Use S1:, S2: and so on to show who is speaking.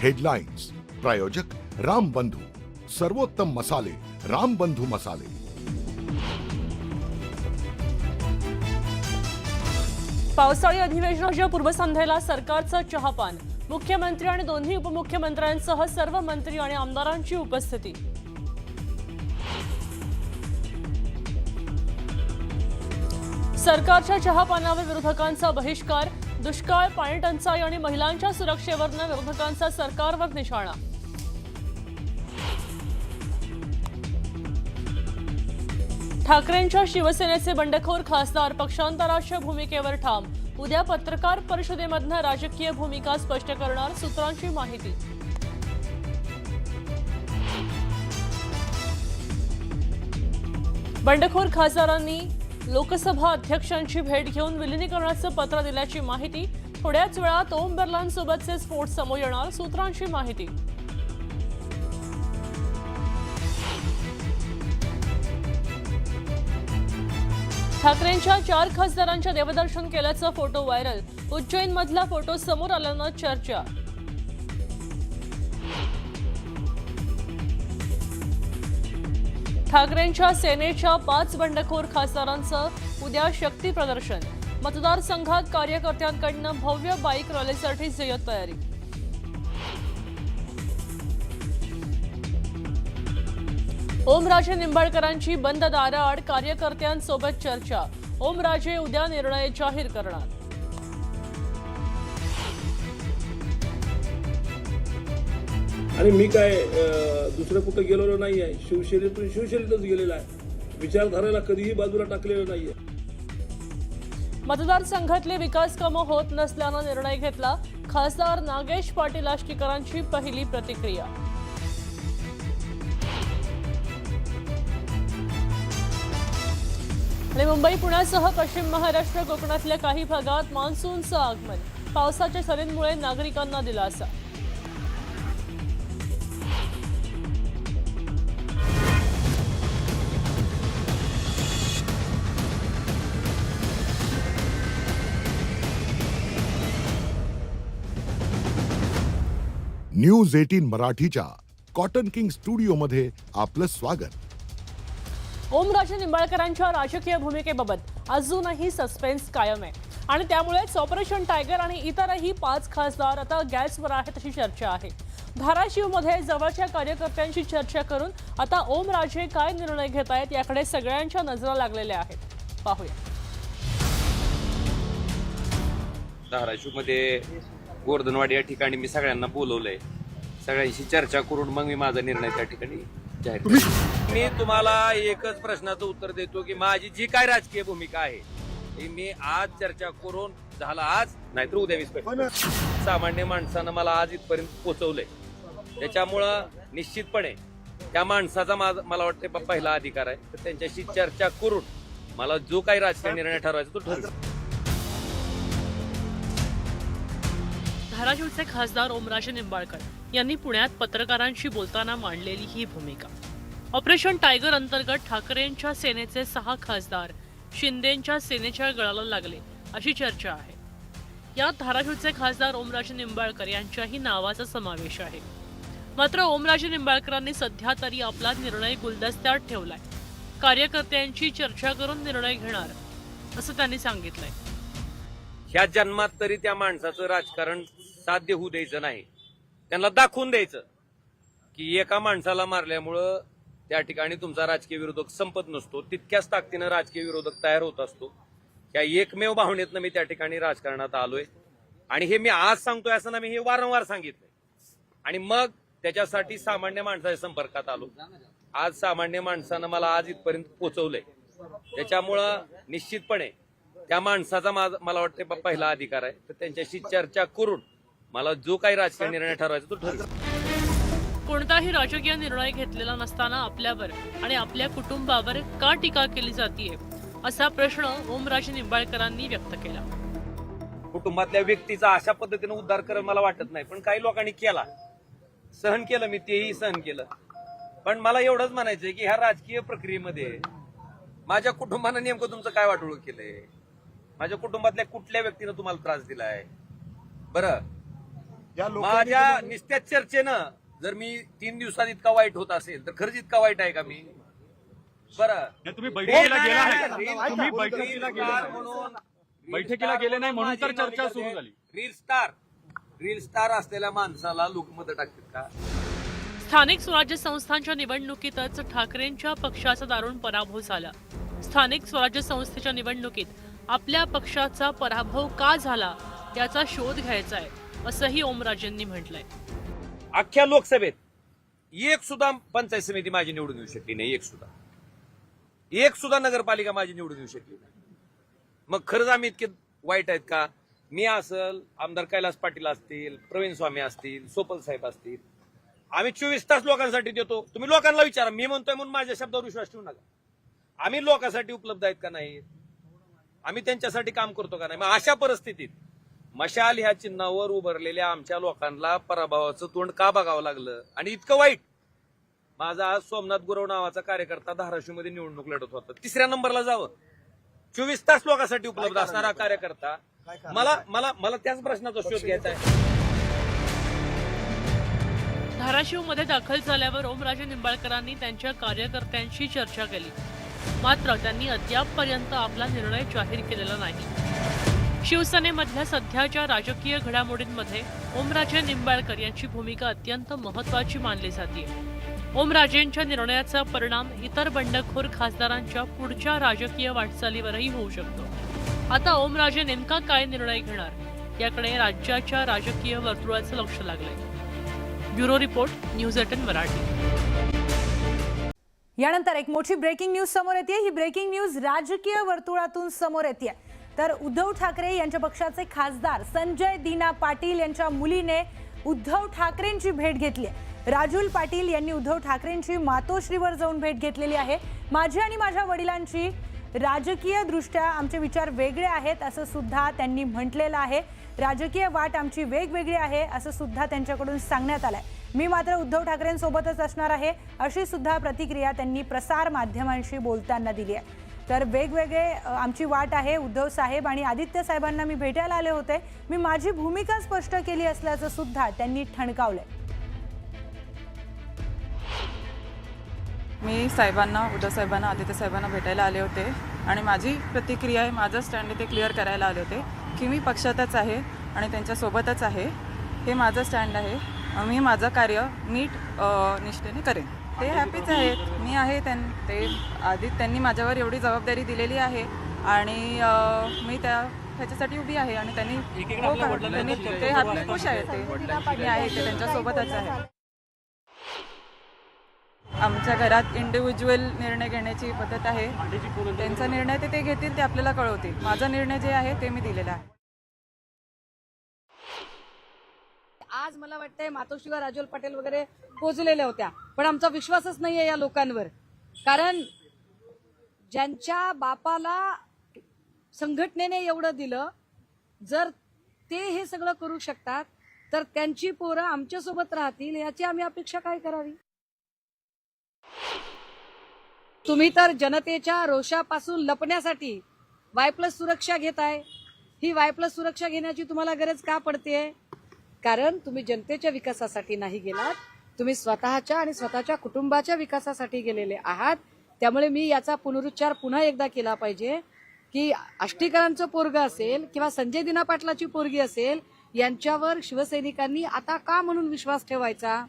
S1: Headlines प्रायोजक राम बंधू, सर्वोत्तम मसाले राम बंधू मसाले।
S2: पावसाळी अधिवेशनाच्या पूर्वसंध्येला सरकारचं चहापान, मुख्यमंत्री आणि दोन्ही उपमुख्यमंत्र्यांसह सर्व मंत्री आणि आमदारांची उपस्थिती। सरकारच्या चहापानावर विरोधकांचा बहिष्कार, दुष्काळ, पाणी टंचाई आणि महिलांच्या सुरक्षेवरनं विरोधकांचा सरकारवर निशाणा। ठाकरेंच्या शिवसेनेचे बंडखोर खासदार पक्षांतराच्या भूमिकेवर ठाम, उद्या पत्रकार परिषदेमधनं राजकीय भूमिका स्पष्ट करणार, सूत्रांची माहिती। बंडखोर खासदारांनी लोकसभा अध्यक्षांची भेट घेऊन विलिनीकरणाचं पत्र दिल्याची माहिती। थोड्याच वेळात ओम बिर्लांसोबतचे स्फोट समोर येणार, सूत्रांची माहिती। ठाकरेंच्या 4 खासदारांच्या देवदर्शन केल्याचा फोटो व्हायरल, उज्जैनमधला फोटो समोर आल्यानं चर्चा। ठाकरेंच्या सेनेच्या 5 बंडखोर खासदारांचं उद्या शक्ती प्रदर्शन, मतदारसंघात कार्यकर्त्यांकडनं भव्य बाईक रॅलीसाठी जय्यत तयारी। ओमराजे निंबाळकरांची बंद दाराआड कार्यकर्त्यांसोबत चर्चा, ओमराजे उद्या निर्णय जाहीर करणार।
S3: आणि मी काय दुसरं कुठं गेलेलो नाही आहे, शिवसेनेतून शिवसेनेतच गेलेला आहे, विचारधारेला कधीही बाजूला टाकलेलं नाहीये।
S2: मतदारसंघातले विकास कामं होत नसल्यानं निर्णय घेतला, खासदार नागेश पाटील आष्टीकरांची पहिली प्रतिक्रिया। आणि मुंबई, पुण्यासह पश्चिम महाराष्ट्र, कोकणातल्या काही भागात मान्सूनचं आगमन, पावसाच्या सरींमुळे नागरिकांना दिलासा।
S1: न्यूज 18 मराठीच्या कॉटन किंग स्टुडिओमध्ये आपलं स्वागत।
S2: ओमराजे निंबाळकरांच्या राजकीय भूमिकेबाबत अजूनही सस्पेन्स कायम आहे आणि त्यामुळेच ऑपरेशन टायगर आणि इतरही 5 खासदार आता गॅसवर आहेत अशी चर्चा आहे। धाराशिवमध्ये जवळच्या कार्यकर्त्यांशी चर्चा करून आता ओमराजे काय निर्णय घेत आहेत याकडे सगळ्यांच्या नजरा लागलेल्या आहेत, पाहूया।
S4: धाराशिवमध्ये गोर्धनवाडी या ठिकाणी मी सगळ्यांना बोलवलंय, सगळ्यांशी चर्चा करून मग मी माझा निर्णय त्या ठिकाणी जाहीर करेन। मी तुम्हाला एकच प्रश्नाचं उत्तर देतो की माझी जी काय राजकीय भूमिका आहे ती मी आज चर्चा करून झाला, आज नाहीतर उद्या विस्फोट। सामान्य माणसानं मला आज इथपर्यंत पोहोचवलंय, त्याच्यामुळं निश्चितपणे त्या माणसाचा मला वाटतं पहिला अधिकार आहे, तर त्यांच्याशी चर्चा करून मला जो काही राजकीय निर्णय ठरवायचा तो ठरवेल।
S2: धाराशिवचे खासदार ओमराजे निंबाळकर यांनी पुण्यात पत्रकारांशी बोलताना मांडलेली ही भूमिका। ऑपरेशन टायगर अंतर्गत ठाकरेंच्या सेनेचे 6 खासदार शिंदेंच्या सेनेच्या गळाला लागले अशी चर्चा आहे। यात धाराशिवचे खासदार ओमराजे निंबाळकर यांच्याही नावाचा समावेश आहे। मात्र ओमराजे निंबाळकरांनी सध्या तरी आपला निर्णय गुलदस्त्यात ठेवलाय, कार्यकर्त्यांची चर्चा करून निर्णय घेणार असं त्यांनी सांगितलंय।
S4: ह्या जन्मात तरी त्या माणसाचं राजकारण साध्य होऊ द्यायचं नाही, त्यांना दाखवून द्यायचं की एका माणसाला मारल्यामुळं त्या ठिकाणी तुमचा राजकीय विरोधक संपत नसतो, तितक्याच ताकदीनं राजकीय विरोधक तयार होत असतो। या एकमेव भावनेतनं मी त्या ठिकाणी राजकारणात आलोय आणि हे मी आज सांगतोय असं ना, मी हे वारंवार सांगितलंय आणि मग त्याच्यासाठी सामान्य माणसाच्या संपर्कात आलो। आज सामान्य माणसानं मला आज इथपर्यंत पोहोचवलंय, त्याच्यामुळं निश्चितपणे त्या माणसाचा मला वाटतं पहिला अधिकार आहे, तर त्यांच्याशी चर्चा करून मला जो काही राजकीय निर्णय ठरवायचा तो ठरवेल।
S2: कोणताही राजकीय निर्णय घेतलेला नसताना आपल्यावर आणि आपल्या कुटुंबावर का टीका केली जातीये असा प्रश्न ओमराजे निंबाळकरांनी व्यक्त केला।
S4: कुटुंबातल्या व्यक्तीचा अशा पद्धतीने उद्धार करेल मला वाटत नाही, पण काही लोकांनी केला, सहन केलं, मी तेही सहन केलं। पण मला एवढंच म्हणायचंय की ह्या राजकीय प्रक्रियेमध्ये माझ्या कुटुंबानं नेमकं तुमचं काय वाटोळं केलंय, माझ्या कुटुंबातल्या कुठल्या व्यक्तीनं तुम्हाला त्रास दिलाय, बरं
S1: या लोकांनी
S4: माझ्या
S1: तुम्हाला-
S4: निस्त्या चर्चेनं जर मी 3 दिवसात इतका वाईट होत असेल तर खरंच इतका वाईट आहे का मी? बरं,
S5: नाही, तुम्ही बैठकीला गेला आहे का?
S4: रील
S5: तुम्ही
S4: स्टार
S5: बैठकीला गेले नाही.
S4: म्हणून-
S5: बैठकीला गेले नाही म्हणून तर चर्चा सुरू झाली.
S4: रील स्टार असलेल्या माणसाला लोक मत टाकतात का?
S2: स्थानिक स्वराज्य संस्थांच्या निवडणुकीतच ठाकरेंच्या पक्षाचा दारुण पराभव झाला. स्थानिक स्वराज्य संस्थेच्या निवडणुकीत आपल्या पक्षाचा पराभव का झाला याचा शोध घ्यायचा आहे, असंही ओमराजेंनी म्हटलंय.
S4: अख्ख्या लोकसभेत एक सुद्धा पंचायत समिती माझी निवडून येऊ शकली नाही. एक सुद्धा नगरपालिका माझी निवडून येऊ शकली नाही. मग खरंच आम्ही इतके वाईट आहेत का? मी असल, आमदार कैलास पाटील असतील, प्रवीण स्वामी असतील, सोपल साहेब असतील, आम्ही 24 तास लोकांसाठी देतो. तुम्ही लोकांना विचारा, मी म्हणतोय म्हणून माझ्या शब्दावर विश्वास ठेवू नका. आम्ही लोकांसाठी उपलब्ध आहेत का नाहीत? आम्ही त्यांच्यासाठी काम करतो का नाही? मग अशा परिस्थितीत मशाल ह्या चिन्हावर उभारलेल्या आमच्या लोकांना पराभवाचं तोंड का बघावं लागलं? आणि इतकं वाईट, माझा आज सोमनाथ गुरव नावाचा कार्यकर्ता धाराशिवमध्ये निवडणूक लढत होता. 3ऱ्या नंबरला जावं, 24 तास लोकांसाठी उपलब्ध असणारा कार्यकर्ता, मला त्याच प्रश्नाचा शोध घ्यायचा आहे.
S2: धाराशिवमध्ये दाखल झाल्यावर ओमराजे निंबाळकरांनी त्यांच्या कार्यकर्त्यांशी चर्चा केली. मात्र त्यांनी अद्यापपर्यंत आपला निर्णय जाहीर केलेला नाही. शिवसेनेमधल्या सध्याच्या राजकीय घडामोडींमध्ये ओमराजे निंबाळकर यांची भूमिका अत्यंत महत्त्वाची मानली जाते. ओमराजेंच्या निर्णयाचा परिणाम इतर बंडखोर खासदारांच्या पुढच्या राजकीय वाटचालीवरही होऊ शकतो. आता ओमराजे नेमका काय निर्णय घेणार याकडे राज्याच्या राजकीय वर्तुळाचं लक्ष लागलंय. Bureau report, news 18 Marathi.
S6: यानंतर एक मोठी ब्रेकिंग न्यूज समोर येते. ही ब्रेकिंग न्यूज राजकीय वर्तुळातून समोर येते. तर उद्धव ठाकरे यांच्या पक्षाचे खासदार संजय दीना पाटील यांच्या मुलीने उद्धव ठाकरेंची भेट घेतली. राजुल पाटील यांनी उद्धव ठाकरेंची मातोश्रीवर जाऊन भेट घेतलेली आहे. माझी आणि माझ्या वडिलांची राजकीय दृष्ट्या आमचे विचार वेगळे आहेत असं सुद्धा त्यांनी म्हटलेलं आहे. राजकीय वाट आमची वेगवेगळी आहे असं सुद्धा त्यांच्याकडून सांगण्यात आलंय. मी मात्र उद्धव ठाकरेंसोबतच असणार आहे अशी सुद्धा प्रतिक्रिया त्यांनी प्रसार माध्यमांशी बोलताना दिली आहे. तर वेगवेगळे आमची वाट आहे. उद्धव साहेब आणि आदित्य साहेबांना मी भेटायला आले होते. मी माझी भूमिका स्पष्ट केली असल्याचं सुद्धा त्यांनी ठणकावलंय.
S7: मी उद्धव साहेबांना, आदित्य साहेबांना भेटायला आले होते आणि माझी प्रतिक्रिया आहे, माझं स्टँड ते क्लिअर करायला आले होते की मी पक्षातच आहे आणि त्यांच्यासोबतच आहे. हे माझं स्टँड आहे. मी माझं कार्य नीट निष्ठेने करेन. ते हॅपीच आहेत, मी आहे. त्यांनी माझ्यावर एवढी जबाबदारी दिलेली आहे आणि मी ह्याच्यासाठी उभी आहे आणि त्यांनी ते हॅपी खुश आहेत. मी आहे ते त्यांच्यासोबतच आहे. आमच्या घरात इंडिव्हिज्युअल निर्णय घेण्याची पद्धत आहे. त्यांचा निर्णय ते घेतील, ते आपल्याला कळवतील. माझा निर्णय जे आहे ते मी दिलेला आहे.
S8: आज मला वाटतंय मातोश्रीवर राजुल पाटील वगैरे पोहोचलेल्या होत्या, पण आमचा विश्वासच नाहीये या लोकांवर. कारण ज्यांच्या बापाला संघटनेने एवढं दिलं, जर ते हे सगळं करू शकतात तर त्यांची पोरं आमच्यासोबत राहतील याची आम्ही अपेक्षा काय करावी? तुम्ही तर जनतेच्या रोषापासून लपण्यासाठी Y+ सुरक्षा घेताय. ही Y+ सुरक्षा घेण्याची तुम्हाला गरज का पडते? कारण तुम्ही जनतेच्या विकासासाठी नाही गेलात, तुम्ही स्वतःच्या आणि स्वतःच्या कुटुंबाच्या विकासासाठी गेलेले आहात. त्यामुळे मी याचा पुनरुच्चार पुन्हा एकदा केला पाहिजे की आष्टीकरांचं पोरगं असेल किंवा संजय दीना पाटलाची पोरगी असेल, यांच्यावर शिवसैनिकांनी आता का म्हणून विश्वास ठेवायचा?